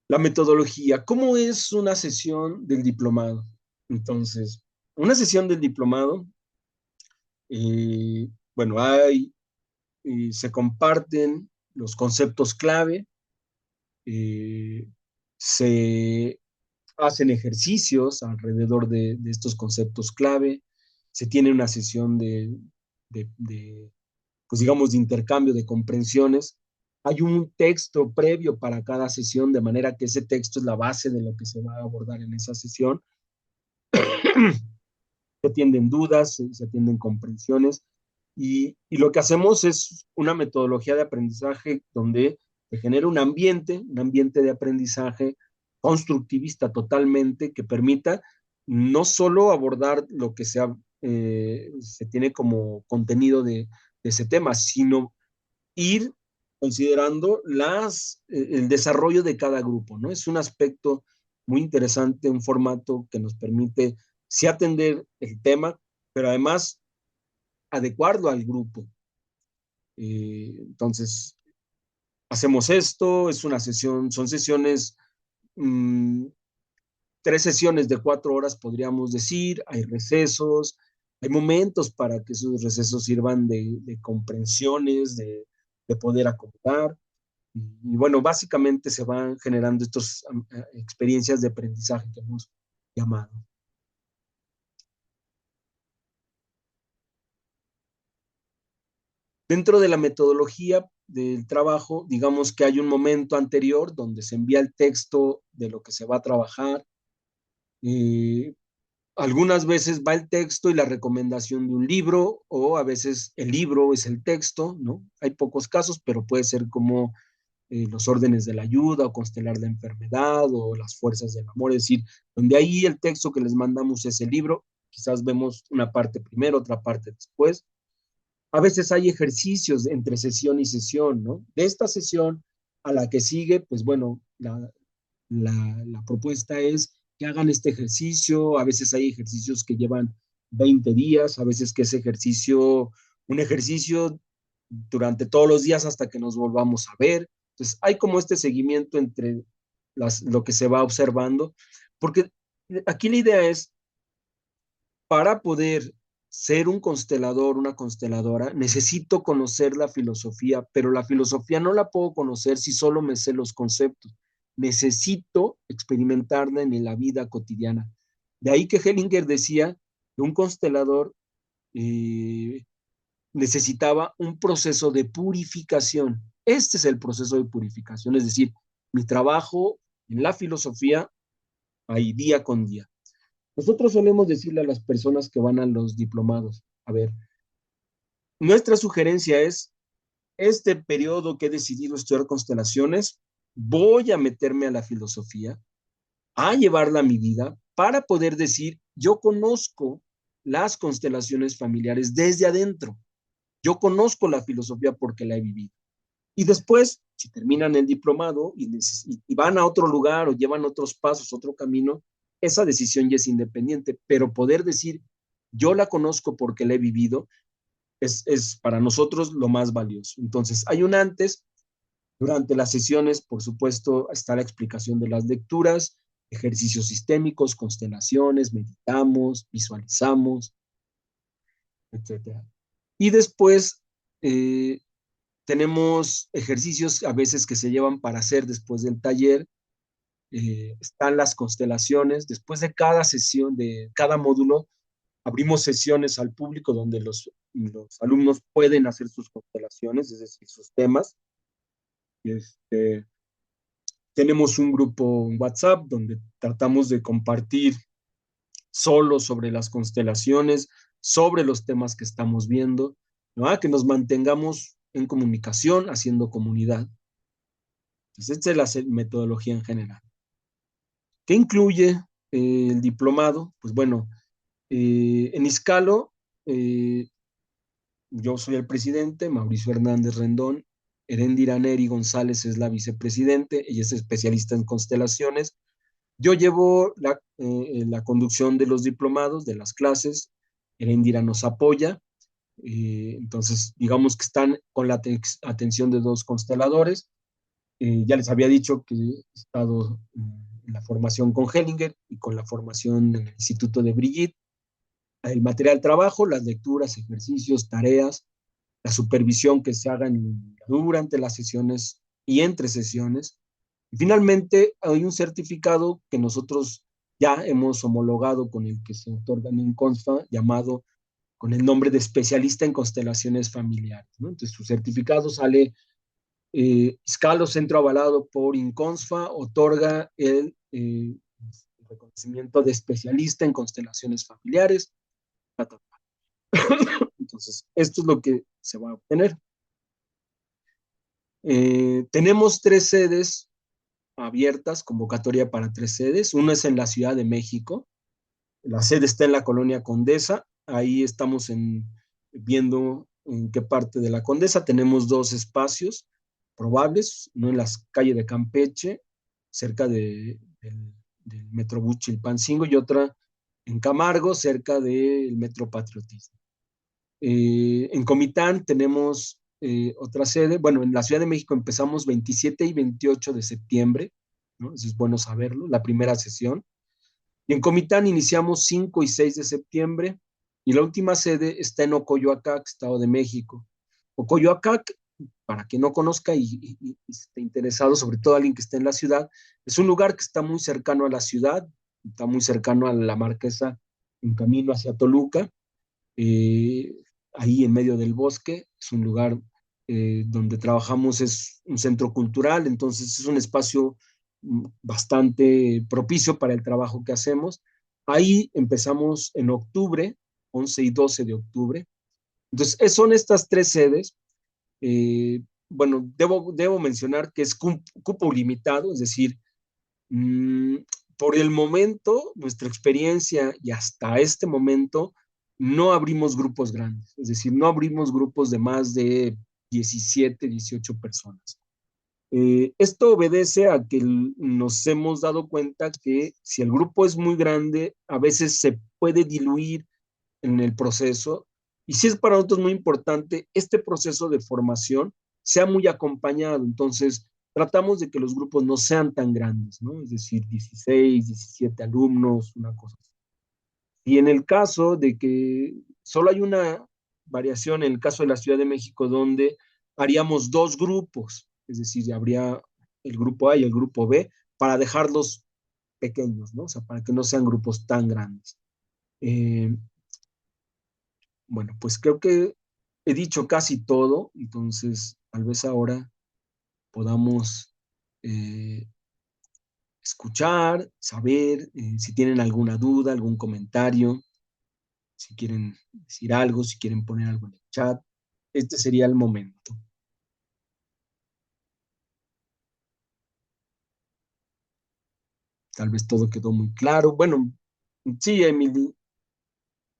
Speaker 1: La metodología, ¿cómo es una sesión del diplomado? Entonces, una sesión del diplomado, bueno, se comparten los conceptos clave, eh, se hacen ejercicios alrededor de estos conceptos clave, se tiene una sesión de pues digamos, de intercambio, de comprensiones. Hay un texto previo para cada sesión, de manera que ese texto es la base de lo que se va a abordar en esa sesión. Se atienden dudas, se atienden comprensiones y lo que hacemos es una metodología de aprendizaje donde se genera un ambiente de aprendizaje constructivista totalmente que permita no solo abordar lo que se tiene como contenido de ese tema, sino ir considerando el desarrollo de cada grupo, ¿no? Es un aspecto muy interesante, un formato que nos permite sí atender el tema, pero además adecuarlo al grupo. Entonces, hacemos esto, es una sesión, son sesiones, mmm, 3 sesiones de 4 horas, podríamos decir, hay recesos, Hay momentos para que esos recesos sirvan de comprensiones, de poder acomodar. Y bueno, básicamente se van generando estas experiencias de aprendizaje que hemos llamado. Dentro de la metodología del trabajo, digamos que hay un momento anterior donde se envía el texto de lo que se va a trabajar. Eh, Algunas veces va el texto y la recomendación de un libro, o a veces el libro es el texto, ¿no? Hay pocos casos, pero puede ser como los órdenes de la ayuda o constelar la enfermedad o las fuerzas del amor, es decir, donde ahí el texto que les mandamos es el libro, quizás vemos una parte primero, otra parte después. A veces hay ejercicios entre sesión y sesión, ¿no? De esta sesión a la que sigue, pues bueno, la propuesta es que hagan este ejercicio. A veces hay ejercicios que llevan 20 días, a veces que es ejercicio, un ejercicio durante todos los días hasta que nos volvamos a ver. Entonces, hay como este seguimiento entre lo que se va observando, porque aquí la idea es, para poder ser un constelador, una consteladora, necesito conocer la filosofía, pero la filosofía no la puedo conocer si solo me sé los conceptos. Necesito experimentarla en la vida cotidiana. De ahí que Hellinger decía que un constelador eh, necesitaba un proceso de purificación. Este es el proceso de purificación, es decir, mi trabajo en la filosofía ahí día con día. Nosotros solemos decirle a las personas que van a los diplomados, a ver, nuestra sugerencia es, este periodo que he decidido estudiar constelaciones, voy a meterme a la filosofía, a llevarla a mi vida para poder decir, yo conozco las constelaciones familiares desde adentro, yo conozco la filosofía porque la he vivido. Y después, si terminan el diplomado y van a otro lugar o llevan otros pasos, otro camino, esa decisión ya es independiente, pero poder decir, yo la conozco porque la he vivido, es para nosotros lo más valioso. Entonces, hay un antes, durante las sesiones, por supuesto, está la explicación de las lecturas, ejercicios sistémicos, constelaciones, meditamos, visualizamos, etcétera. Y después, eh, tenemos ejercicios a veces que se llevan para hacer después del taller. Están las constelaciones. Después de cada sesión, de cada módulo, abrimos sesiones al público donde los alumnos pueden hacer sus constelaciones, es decir, sus temas. Este, Tenemos un grupo en WhatsApp donde tratamos de compartir solo sobre las constelaciones, sobre los temas que estamos viendo, ¿no? Que nos mantengamos en comunicación, haciendo comunidad. Entonces, esta es la metodología en general. ¿Qué incluye el diplomado? Pues bueno, en Iscalo, eh, yo soy el presidente, Mauricio Hernández Rendón, Erendira Neri González es la vicepresidente, ella es especialista en constelaciones. Yo llevo la conducción de los diplomados, de las clases, Erendira nos apoya, entonces digamos que están con la atención de dos consteladores. Ya les había dicho que he estado en la formación con Hellinger y con la formación en el Instituto de Brigitte. El material trabajo, las lecturas, ejercicios, tareas, la supervisión que se haga durante las sesiones y entre sesiones. Y finalmente, hay un certificado que nosotros ya hemos homologado con el que se otorga en CONSFA, llamado con el nombre de especialista en constelaciones familiares, ¿no? Entonces, su certificado sale Scalo, centro avalado por INCONSFA, otorga el reconocimiento de especialista en constelaciones familiares. Entonces, esto es lo que se va a obtener. Tenemos 3 sedes abiertas, convocatoria para 3 sedes. Una es en la Ciudad de México. La sede está en la Colonia Condesa. Ahí estamos viendo en qué parte de la Condesa. Tenemos 2 espacios probables, uno en la calle de Campeche, cerca del Metrobús Chilpancingo, y otra en Camargo, cerca del Metro Patriotismo. En Comitán tenemos otra sede. Bueno, en la Ciudad de México empezamos 27 y 28 de septiembre, ¿no? Eso es bueno saberlo, la primera sesión. Y en Comitán iniciamos 5 y 6 de septiembre y la última sede está en Ocoyoacac, Estado de México. Ocoyoacac, para quien no conozca y esté interesado, sobre todo alguien que esté en la ciudad, es un lugar que está muy cercano a la ciudad, está muy cercano a la Marquesa en camino hacia Toluca, eh, ahí en medio del bosque. Es un lugar donde trabajamos, es un centro cultural, entonces es un espacio bastante propicio para el trabajo que hacemos. Ahí empezamos en octubre, 11 y 12 de octubre. Entonces, son estas tres sedes. Bueno, debo mencionar que es cupo limitado, es decir, Mm, por el momento, nuestra experiencia y hasta este momento, no abrimos grupos grandes, es decir, no abrimos grupos de más de 17, 18 personas. Esto obedece a que nos hemos dado cuenta que si el grupo es muy grande, a veces se puede diluir en el proceso. Y sí es para nosotros muy importante este proceso de formación sea muy acompañado. Entonces, tratamos de que los grupos no sean tan grandes, ¿no? Es decir, 16, 17 alumnos, una cosa así. Y en el caso de que solo hay una variación, en el caso de la Ciudad de México, donde haríamos dos grupos, es decir, habría el grupo A y el grupo B, para dejarlos pequeños, ¿no? O sea, para que no sean grupos tan grandes. Eh, Bueno, pues creo que he dicho casi todo, entonces tal vez ahora podamos eh, escuchar, saber si tienen alguna duda, algún comentario, si quieren decir algo, si quieren poner algo en el chat. Este sería el momento. Tal vez todo quedó muy claro. Bueno, sí, Emily.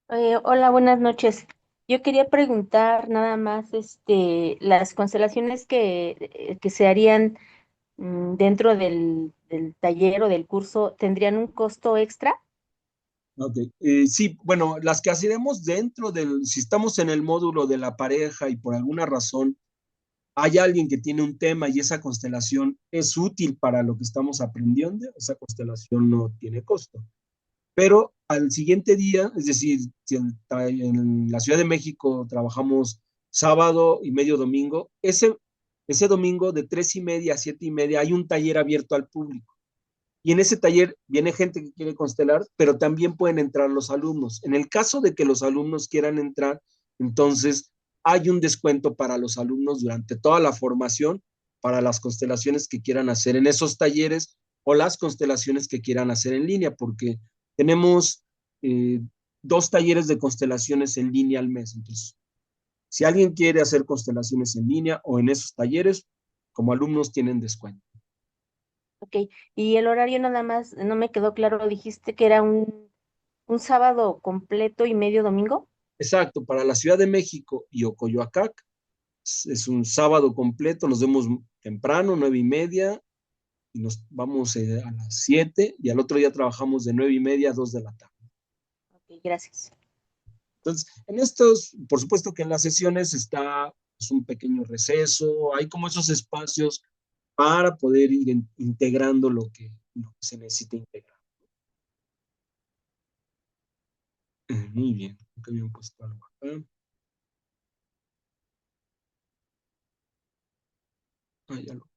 Speaker 2: Hola, buenas noches. Yo quería preguntar nada más, las constelaciones que se harían dentro del taller o del curso, ¿tendrían un costo extra?
Speaker 1: Ok. Sí, bueno, las que hacemos dentro del, si estamos en el módulo de la pareja y por alguna razón hay alguien que tiene un tema y esa constelación es útil para lo que estamos aprendiendo, esa constelación no tiene costo. Pero al siguiente día, es decir, si en la Ciudad de México trabajamos sábado y medio domingo, ese domingo de 3:30 a 7:30 hay un taller abierto al público. Y en ese taller viene gente que quiere constelar, pero también pueden entrar los alumnos. En el caso de que los alumnos quieran entrar, entonces hay un descuento para los alumnos durante toda la formación para las constelaciones que quieran hacer en esos talleres o las constelaciones que quieran hacer en línea, porque tenemos eh, dos talleres de constelaciones en línea al mes. Entonces, si alguien quiere hacer constelaciones en línea o en esos talleres, como alumnos tienen descuento.
Speaker 2: Ok, y el horario nada más, no me quedó claro, dijiste que era un sábado completo y medio domingo.
Speaker 1: Exacto, para la Ciudad de México y Ocoyoacac es un sábado completo, nos vemos temprano, 9:30, y nos vamos a las 7, y al otro día trabajamos de 9:30 a 2 de la tarde.
Speaker 2: Ok, gracias.
Speaker 1: Entonces, en estos, por supuesto que en las sesiones está pues, un pequeño receso, hay como esos espacios para poder ir integrando lo que se necesita integrar. Muy bien, creo que habían puesto algo acá. Ah, ya lo.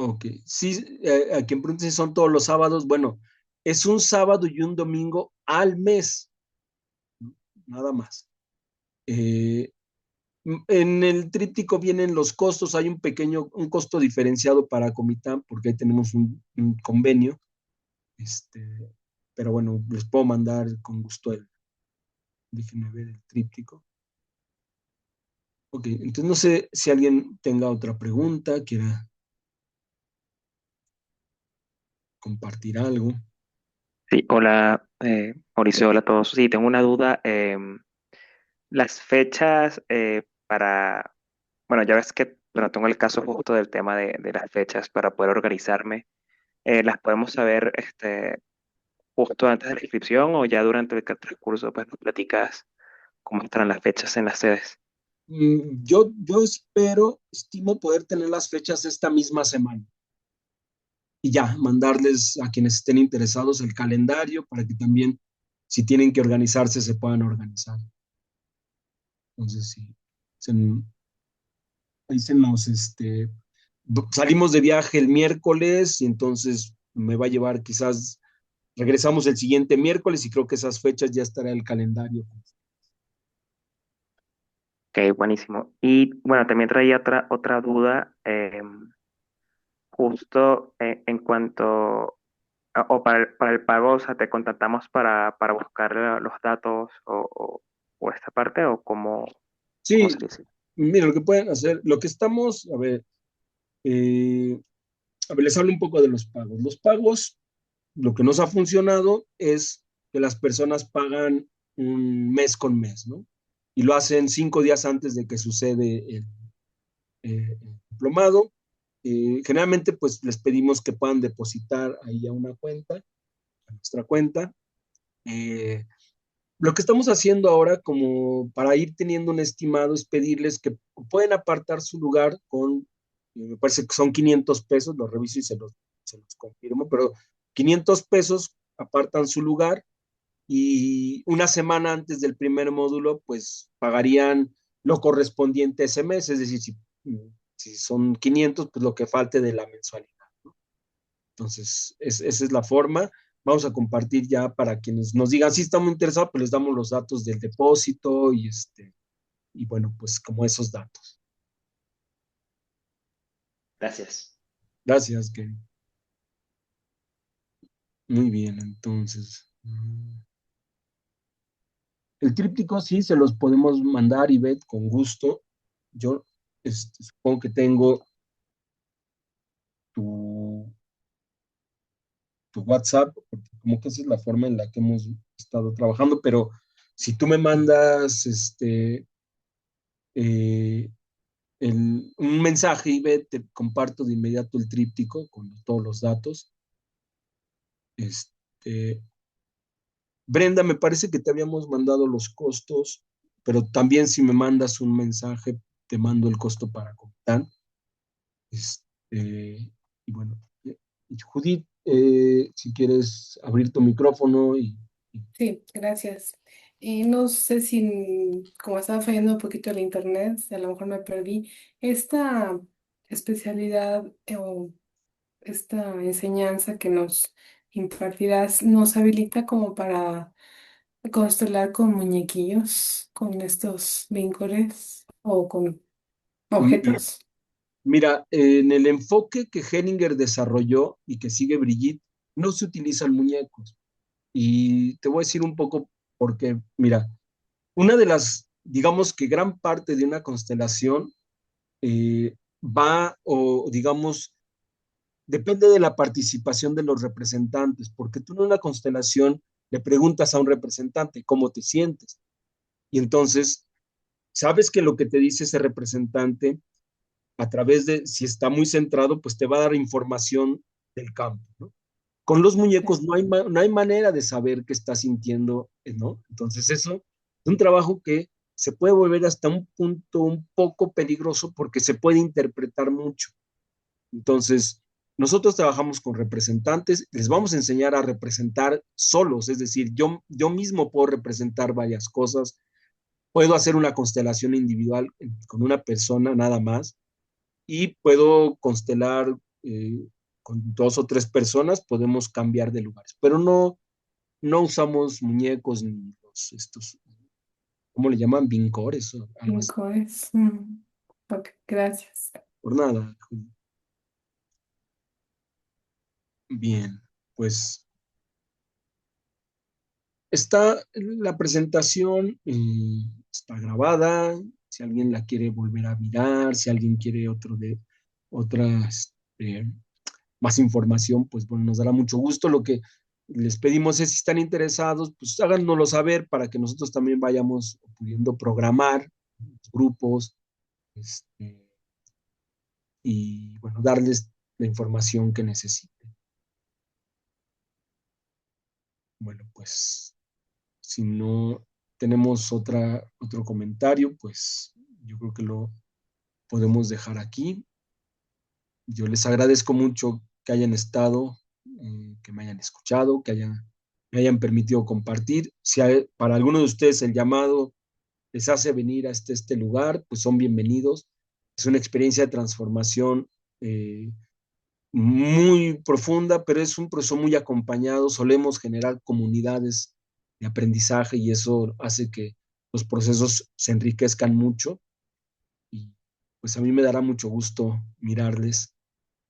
Speaker 1: Ok, sí, a quien pregunte si son todos los sábados, bueno, es un sábado y un domingo al mes, nada más. Eh, en el tríptico vienen los costos, hay un costo diferenciado para Comitán, porque ahí tenemos un convenio, este, pero bueno, les puedo mandar con gusto déjenme ver el tríptico. Ok, entonces no sé si alguien tenga otra pregunta, quiera compartir algo.
Speaker 3: Sí, hola, Mauricio, hola a todos. Sí, tengo una duda. Las fechas bueno, ya ves que, bueno, tengo el caso justo del tema de las fechas para poder organizarme. ¿Las podemos saber justo antes de la inscripción o ya durante el transcurso, pues nos platicas cómo estarán las fechas en las sedes?
Speaker 1: Yo estimo poder tener las fechas esta misma semana. y ya, mandarles a quienes estén interesados el calendario para que también, si tienen que organizarse, se puedan organizar. Entonces, sí, se, ahí se nos, salimos de viaje el miércoles y entonces me va a llevar quizás, regresamos el siguiente miércoles y creo que esas fechas ya estará el calendario.
Speaker 3: Ok, buenísimo. Y bueno, también traía otra duda, justo en cuanto, o para el pago, o sea, te contactamos para buscar los datos o esta parte, o cómo
Speaker 1: Sí,
Speaker 3: sería así.
Speaker 1: mira, lo que pueden hacer, lo que estamos, eh, a ver, les hablo un poco de los pagos. Los pagos, lo que nos ha funcionado es que las personas pagan un mes con mes, ¿no? Y lo hacen 5 días antes de que sucede el diplomado. Generalmente, pues les pedimos que puedan depositar ahí a una cuenta, a nuestra cuenta. Eh, lo que estamos haciendo ahora, como para ir teniendo un estimado, es pedirles que pueden apartar su lugar con, me parece que son 500 pesos, lo reviso y se los confirmo, pero 500 pesos apartan su lugar y una semana antes del primer módulo, pues pagarían lo correspondiente a ese mes, es decir, si son 500, pues lo que falte de la mensualidad. Entonces, esa es la forma. Vamos a compartir ya para quienes nos digan si estamos interesados, pues les damos los datos del depósito y bueno, pues como esos datos.
Speaker 3: Gracias.
Speaker 1: Gracias, Kevin. Muy bien, entonces. El tríptico sí se los podemos mandar, Ivette, con gusto. Yo supongo que tengo tu, tu WhatsApp, porque como que esa es la forma en la que hemos estado trabajando, pero si tú me mandas eh, un mensaje y ve, te comparto de inmediato el tríptico con todos los datos. Este, Brenda, me parece que te habíamos mandado los costos, pero también si me mandas un mensaje, te mando el costo para comprar. Y bueno, Judith, si quieres abrir tu micrófono
Speaker 4: Sí, gracias. Y no sé si, como estaba fallando un poquito el internet, a lo mejor me perdí. Esta especialidad o esta enseñanza que nos impartirás nos habilita como para constelar con muñequillos, con estos vínculos o con
Speaker 1: y
Speaker 4: objetos.
Speaker 1: mira, en el enfoque que Henninger desarrolló y que sigue Brigitte, no se utilizan muñecos. Y te voy a decir un poco porque, mira, una de las, digamos que gran parte de una constelación va o, digamos, depende de la participación de los representantes, porque tú en una constelación le preguntas a un representante cómo te sientes. Y entonces, sabes que lo que te dice ese representante, a través de, si está muy centrado, pues te va a dar información del campo, ¿no? Con los muñecos no hay manera de saber qué está sintiendo, ¿no? Entonces eso es un trabajo que se puede volver hasta un punto un poco peligroso porque se puede interpretar mucho. Entonces, nosotros trabajamos con representantes, les vamos a enseñar a representar solos, es decir, yo mismo puedo representar varias cosas, puedo hacer una constelación individual con una persona nada más y puedo constelar con 2 o 3 personas, podemos cambiar de lugares, pero no usamos muñecos ni estos, ¿cómo le llaman? Vincores o algo así.
Speaker 4: Cinco es. Ok, gracias.
Speaker 1: Por nada. Bien, pues está la presentación, está grabada, si alguien la quiere volver a mirar, si alguien quiere otras más información, pues bueno, nos dará mucho gusto. Lo que les pedimos es si están interesados, pues háganoslo saber para que nosotros también vayamos pudiendo programar grupos, este, y bueno, darles la información que necesiten. Bueno, pues si no tenemos otro comentario, pues yo creo que lo podemos dejar aquí. Yo les agradezco mucho que hayan estado, que me hayan escuchado, me hayan permitido compartir. Si para alguno de ustedes el llamado les hace venir a este lugar, pues son bienvenidos. Es una experiencia de transformación muy profunda, pero es un proceso muy acompañado. Solemos generar comunidades de aprendizaje y eso hace que los procesos se enriquezcan mucho. Y pues a mí me dará mucho gusto mirarles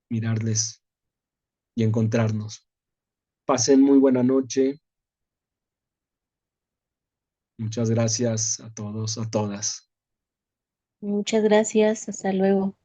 Speaker 1: y encontrarnos. Pasen muy buena noche. Muchas gracias a todos, a todas.
Speaker 2: Muchas gracias, hasta luego.